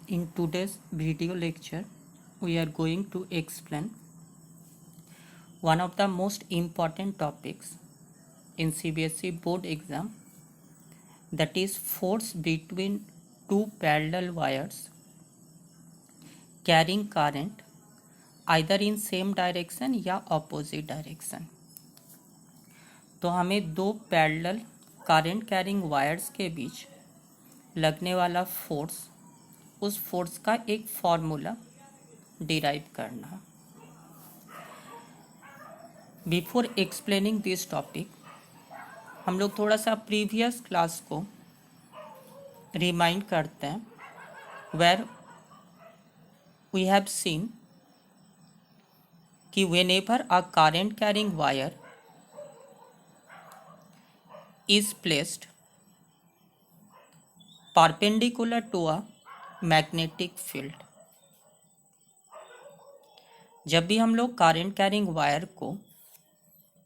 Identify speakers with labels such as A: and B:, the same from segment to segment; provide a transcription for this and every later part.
A: In today's video lecture, we are going to explain one of the most important topics in CBSE board exam, that is force between two parallel wires carrying current either in same direction या opposite direction। तो हमें दो parallel current carrying wires के बीच लगने वाला force, उस force का एक फॉर्मूला डिराइव करना है। बिफोर एक्सप्लेनिंग दिस टॉपिक, हम लोग थोड़ा सा प्रीवियस क्लास को रिमाइंड करते हैं, वेयर वी हैव सीन कि whenever a current carrying wire is placed perpendicular to a magnetic field, जब भी हम लोग करंट कैरिंग वायर को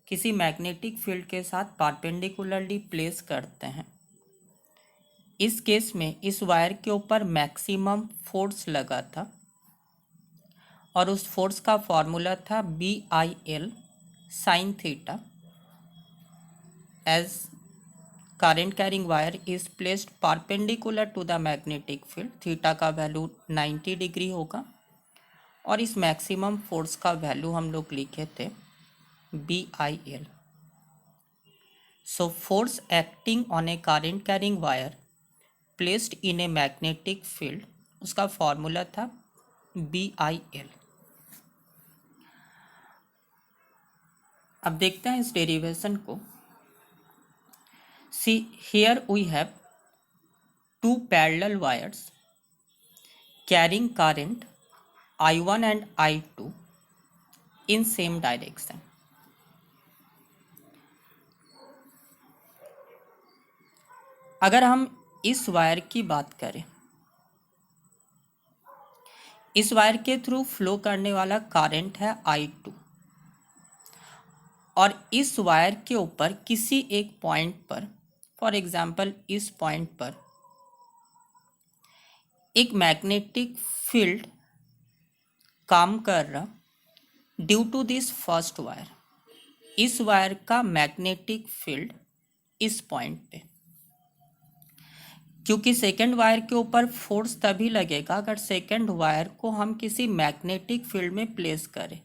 A: किसी मैग्नेटिक फील्ड के साथ परपेंडिकुलरली प्लेस करते हैं, इस केस में इस वायर के ऊपर मैक्सिमम फोर्स लगा था और उस फोर्स का फॉर्मूला था BIL sin theta, as current carrying wire is placed perpendicular to the magnetic field. Theta का वैल्यू 90 डिग्री होगा और इस मैक्सिमम फोर्स का वैल्यू हम लोग लिखे थे BIL। So force acting on a current carrying wire placed in a magnetic field, उसका फॉर्मूला था BIL। अब देखते हैं इस डेरिवेशन को। See here we have two parallel wires carrying current I1 and I2 in same direction। अगर हम इस वायर की बात करें, इस वायर के थ्रू फ्लो करने वाला करंट है I2 और इस वायर के ऊपर किसी एक पॉइंट पर, फॉर एग्जांपल इस पॉइंट पर एक मैग्नेटिक फील्ड काम कर रहा due to this first wire. इस वायर का मैग्नेटिक फील्ड इस पॉइंट पे, क्योंकि सेकेंड वायर के ऊपर फोर्स तभी लगेगा अगर सेकेंड वायर को हम किसी मैग्नेटिक फील्ड में प्लेस करें।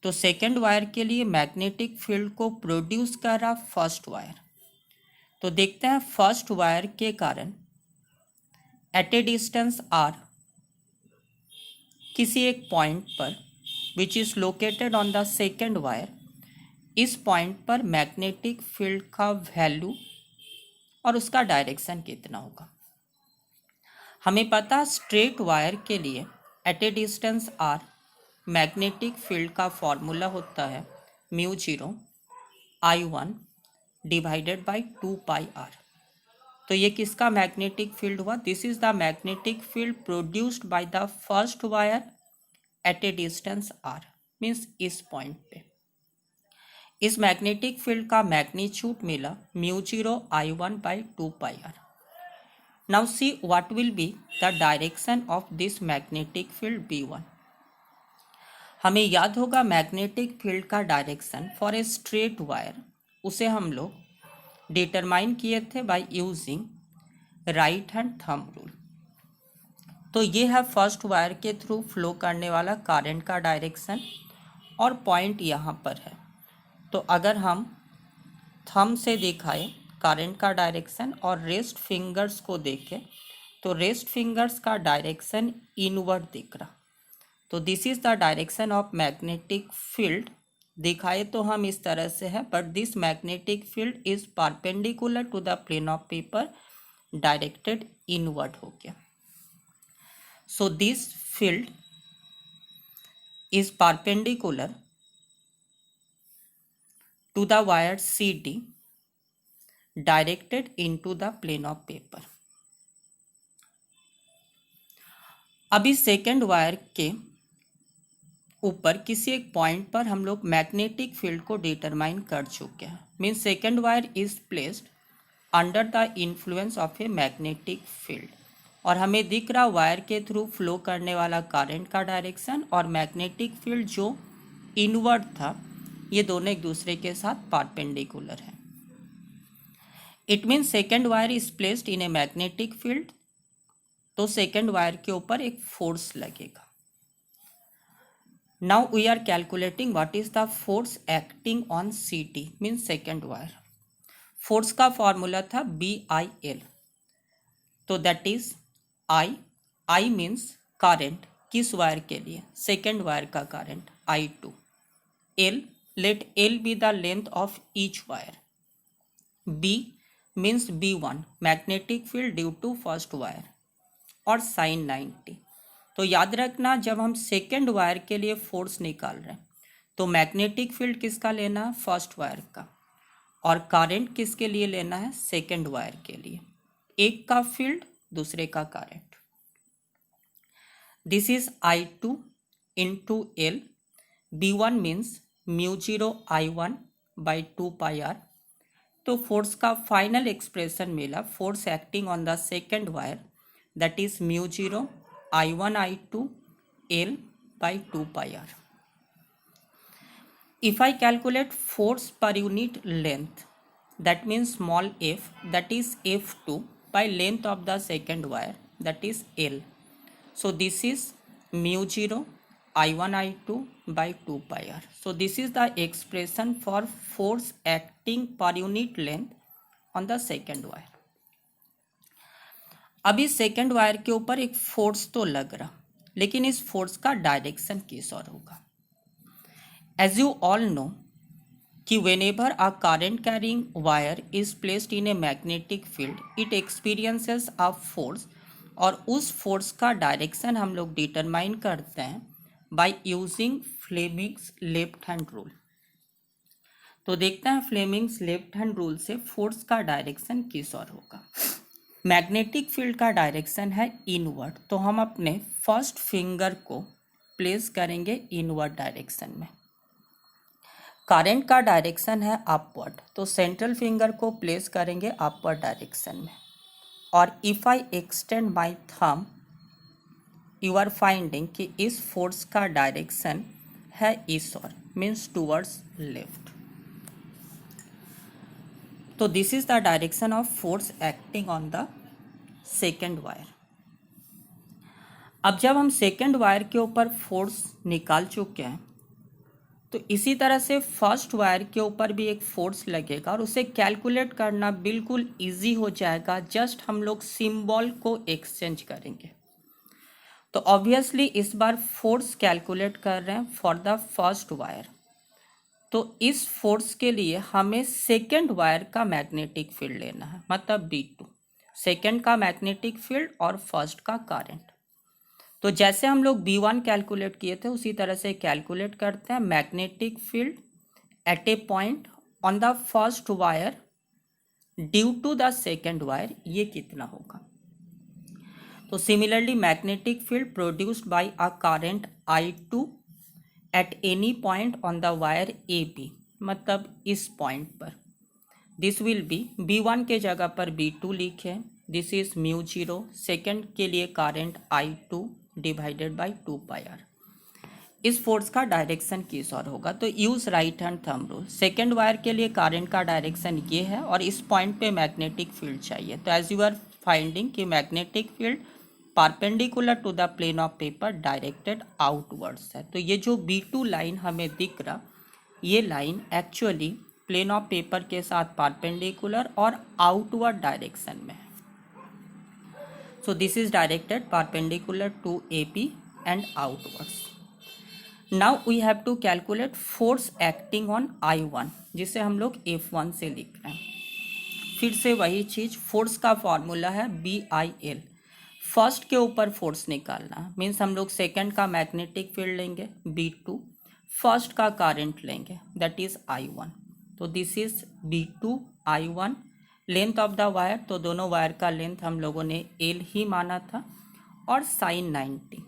A: तो सेकेंड वायर के लिए मैग्नेटिक फील्ड को प्रोड्यूस कर रहा फर्स्ट वायर। तो देखते हैं फर्स्ट वायर के कारण एट ए डिस्टेंस R किसी एक पॉइंट पर which is located on the second wire, इस पॉइंट पर मैग्नेटिक फील्ड का वैल्यू और उसका डायरेक्शन कितना होगा। हमें पता स्ट्रेट वायर के लिए at a distance R magnetic field का फॉर्मूला होता है μ0 I1 डिवाइडेड बाई 2πr। तो ये किसका मैग्नेटिक फील्ड हुआ? This is the magnetic field produced by the first wire eight a distance R, means इस पॉइंट पे। इस मैग्नेटिक फील्ड का मैग्नीट्यूड मिला μ0 I1 by 2πr। Now see what will be the direction of this magnetic field B1। हमें याद होगा magnetic field का direction for a straight wire, उसे हम लोग डिटरमाइन किए थे by using right hand thumb rule. तो ये है फर्स्ट वायर के थ्रू फ्लो करने वाला करंट का डायरेक्शन और पॉइंट यहाँ पर है। तो अगर हम थंब से दिखाए करंट का डायरेक्शन और रेस्ट फिंगर्स को देखें, तो रेस्ट फिंगर्स का डायरेक्शन इनवर्ड दिख रहा। तो this is the direction of magnetic field. दिखाए तो हम इस तरह से है, but this magnetic field is perpendicular to the plane of paper, directed inward हो गया। So this field is perpendicular to the wire CD directed into the plane of paper. अभी सेकेंड वायर के ऊपर किसी एक पॉइंट पर हम लोग मैग्नेटिक फील्ड को डिटरमाइन कर चुके हैं, means second wire is placed under the influence of A magnetic field. और हमें दिख रहा वायर के थ्रू फ्लो करने वाला करंट का डायरेक्शन और मैग्नेटिक फील्ड जो इनवर्ड था, ये दोनों एक दूसरे के साथ परपेंडिकुलर है। It mean second wire is placed in a magnetic field, तो सेकेंड वायर के ऊपर एक फोर्स लगेगा। Now we are calculating what is the force acting on CT mean second wire. Force का फॉर्मूला था BIL, तो that is I means current, किस wire के लिए, सेकेंड वायर का current I2। L, let L be the length of each wire। B means B1 magnetic field due to first wire, और sin 90। तो याद रखना जब हम सेकेंड वायर के लिए फोर्स निकाल रहे हैं तो मैग्नेटिक फील्ड किसका लेना है, फर्स्ट वायर का, और करंट किसके लिए लेना है, सेकेंड वायर के लिए। एक का फील्ड दूसरे का current. This is I2 into L। B1 means μ0 I1 by 2πr। तो फोर्स का फाइनल एक्सप्रेशन मिला, force acting on the second wire, that is μ0 I1 I2 L by 2πr। If I calculate force per unit length, that means small f, that is F2 by length of the second wire, that is L. So this is μ0 I1 I2 by 2πr. So this is the expression for force acting per unit length on the second wire. अभी second wire के ऊपर एक force तो लग रहा, लेकिन इस force का डायरेक्शन किस ओर होगा। एज यू ऑल नो कि whenever a current carrying wire is placed in a magnetic field, it experiences a force, और उस फोर्स का डायरेक्शन हम लोग डिटरमाइन करते हैं by using Fleming's left hand rule. तो देखते हैं फ्लेमिंग्स लेफ्ट हैंड रूल से फोर्स का डायरेक्शन किस ओर होगा। मैग्नेटिक फील्ड का डायरेक्शन है इनवर्ड, तो हम अपने फर्स्ट फिंगर को प्लेस करेंगे इनवर्ड डायरेक्शन में। करंट का डायरेक्शन है अपवर्ड, तो सेंट्रल फिंगर को प्लेस करेंगे अपवर्ड डायरेक्शन में। और if I extend my thumb, you are finding कि इस फोर्स का डायरेक्शन है इस ओर, मीन्स टूवर्ड्स लेफ्ट। तो this is the direction of force acting on the second wire. अब जब हम सेकेंड वायर के ऊपर फोर्स निकाल चुके हैं, तो इसी तरह से फर्स्ट वायर के ऊपर भी एक फोर्स लगेगा और उसे कैलकुलेट करना बिल्कुल इजी हो जाएगा। जस्ट हम लोग सिंबल को एक्सचेंज करेंगे। तो ऑब्वियसली इस बार फोर्स कैलकुलेट कर रहे हैं फॉर द फर्स्ट वायर, तो इस फोर्स के लिए हमें सेकेंड वायर का मैग्नेटिक फील्ड लेना है, मतलब B2, सेकेंड का मैग्नेटिक फील्ड और फर्स्ट का करंट। तो जैसे हम लोग B1 कैलकुलेट किए थे उसी तरह से कैलकुलेट करते हैं magnetic field at a point on the first wire due to the second wire, ये कितना होगा। तो similarly magnetic field produced by a current I2 at any point on the wire AB, मतलब इस पॉइंट पर, this will be B1 के जगह पर B2 लिखे, दिस इज μ0, सेकेंड के लिए current I2 divided by 2πr। इस फोर्स का डायरेक्शन किस ओर होगा, तो use right hand thumb rule. Second wire के लिए करंट का डायरेक्शन ये है और इस पॉइंट पे मैग्नेटिक फील्ड चाहिए। तो एज यू आर फाइंडिंग कि magnetic field perpendicular to the plane of paper directed outwards है। तो ये जो B2 लाइन हमें दिख रहा, ये line actually plane of paper के साथ परपेंडिकुलर और आउटवर्ड डायरेक्शन में है। So this is directed perpendicular to AP and outwards. Now we have to calculate force acting on I1, जिसे हम लोग F1 से लिख रहे हैं। फिर से वही चीज, फोर्स का फॉर्मूला है BIL। फर्स्ट के ऊपर फोर्स निकालना मीन्स हम लोग सेकेंड का मैग्नेटिक फील्ड लेंगे B2, फर्स्ट का करंट लेंगे दैट इज I1। तो this is B2 I1, length of the wire, तो दोनों वायर का लेंथ हम लोगों ने L ही माना था, और sin 90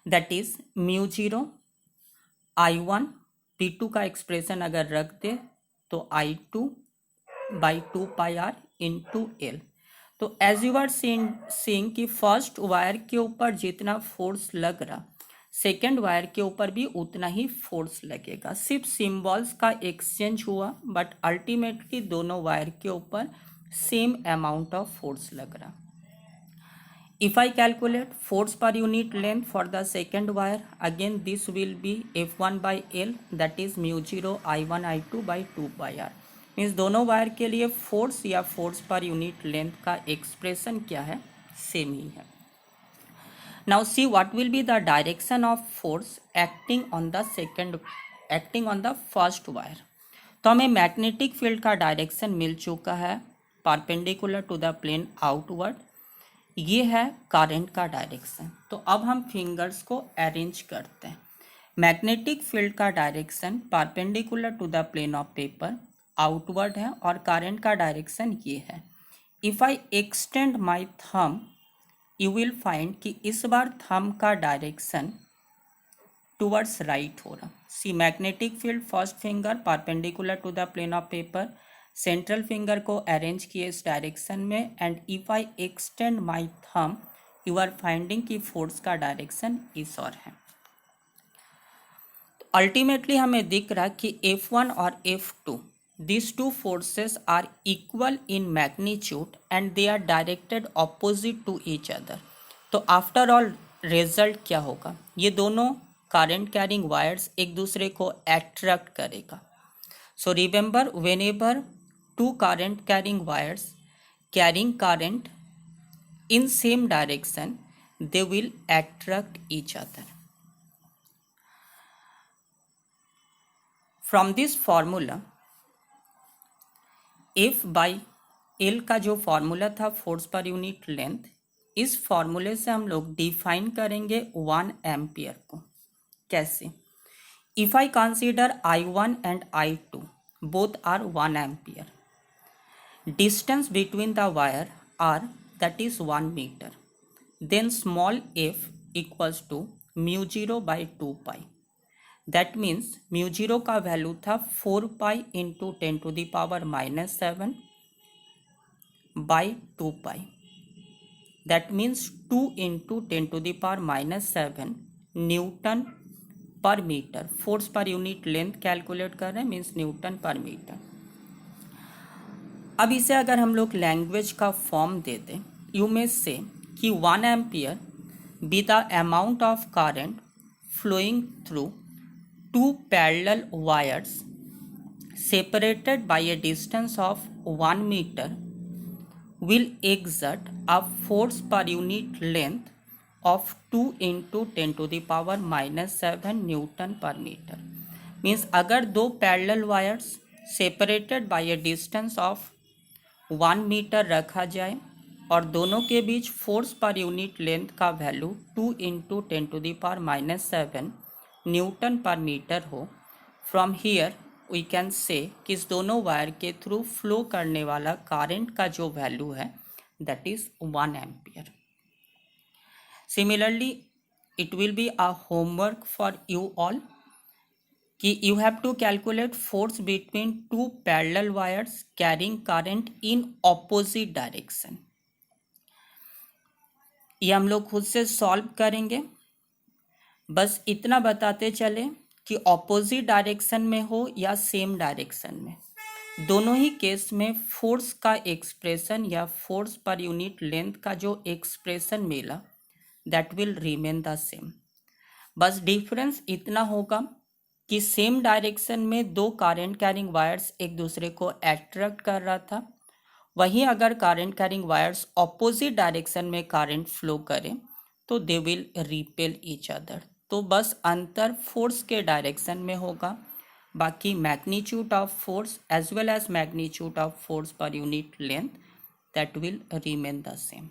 A: that is μ0 I1, B2 का एक्सप्रेशन अगर रख दे तो I2 by 2πr into L। तो एज यू आर सीइंग कि फर्स्ट वायर के ऊपर जितना फोर्स लग रहा सेकेंड वायर के ऊपर भी उतना ही फोर्स लगेगा, सिर्फ सिंबल्स का एक्सचेंज हुआ बट अल्टीमेटली दोनों वायर के ऊपर सेम अमाउंट ऑफ फोर्स लग रहा। If I calculate force per unit length for the second wire, again this will be F1 by L, that is mu 0 I1 I2 by 2 pi r। Means दोनों wire के लिए force या force per unit length का expression क्या है, same ही है। Now see what will be the direction of force acting on the first wire. तो हमें मैग्नेटिक फील्ड का डायरेक्शन मिल चुका है perpendicular to the plane outward, ये है करंट का डायरेक्शन। तो अब हम फिंगर्स को अरेंज करते हैं। मैग्नेटिक फील्ड का direction perpendicular to the plane of paper outward है और करंट का डायरेक्शन ये है। If I extend my thumb you will find कि इस बार थंब का डायरेक्शन टुवर्ड्स राइट हो रहा। See magnetic field first finger perpendicular to the plane of paper, central finger को अरेंज किए इस डायरेक्शन में and if I extend my thumb you are finding कि फोर्स का डायरेक्शन इस और है। तो अल्टीमेटली हमें दिख रहा कि F1 और F2 these two forces are equal in magnitude and they are directed opposite to each other। तो आफ्टर ऑल रिजल्ट क्या होगा, ये दोनों करंट कैरिंग वायर्स एक दूसरे को अट्रैक्ट करेगा। So remember whenever two current carrying wires carrying current in same direction they will attract each other। From this formula F by L का जो फॉर्मूला था फोर्स पर यूनिट लेंथ, इस फॉर्मूले से हम लोग डिफाइन करेंगे 1 एम्पियर को। कैसे? If I consider I1 and I2 both are 1 ampere, distance between the wire r that is 1 meter, then small f equals to mu 0 by 2 pi, that means mu 0 का value था 4 pi into 10 to the power minus 7 by 2 pi, that means 2 into 10 to the power minus 7 newton per metre. Force per unit length calculate कर रहे हैं means Newton per metre. अब इसे अगर हम लोग लैंग्वेज का फॉर्म दे दें, यू मे से कि 1 ampere be the amount of current flowing through 2 parallel wires separated by a distance of 1 metre will exert a force per unit length of 2 into 10 to the power minus 7 newton per metre. Means अगर दो parallel wires separated by a distance of 1 metre रखा जाए और दोनों के बीच force per unit length का value 2 into 10 to the power minus 7 newton per metre हो, from here we can say कि इस दोनों वायर के थ्रू फ्लो करने वाला करंट का जो वैल्यू है that is 1 ampere. Similarly, it will be a homework for you all कि you have to calculate force between two parallel wires carrying current in opposite direction। ये हम लोग खुद से सॉल्व करेंगे। बस इतना बताते चले कि ऑपोजिट डायरेक्शन में हो या सेम डायरेक्शन में, दोनों ही केस में फोर्स का एक्सप्रेशन या फोर्स पर यूनिट लेंथ का जो एक्सप्रेशन मिला that will remain the same. बस डिफरेंस इतना होगा कि सेम डायरेक्शन में दो करंट कैरिंग वायर्स एक दूसरे को अट्रैक्ट कर रहा था, वहीं अगर current carrying wires opposite direction में करंट फ्लो करें तो they will repel each other. तो बस अंतर फोर्स के डायरेक्शन में होगा, बाकी magnitude of force as well as magnitude of force per unit length that will remain the same.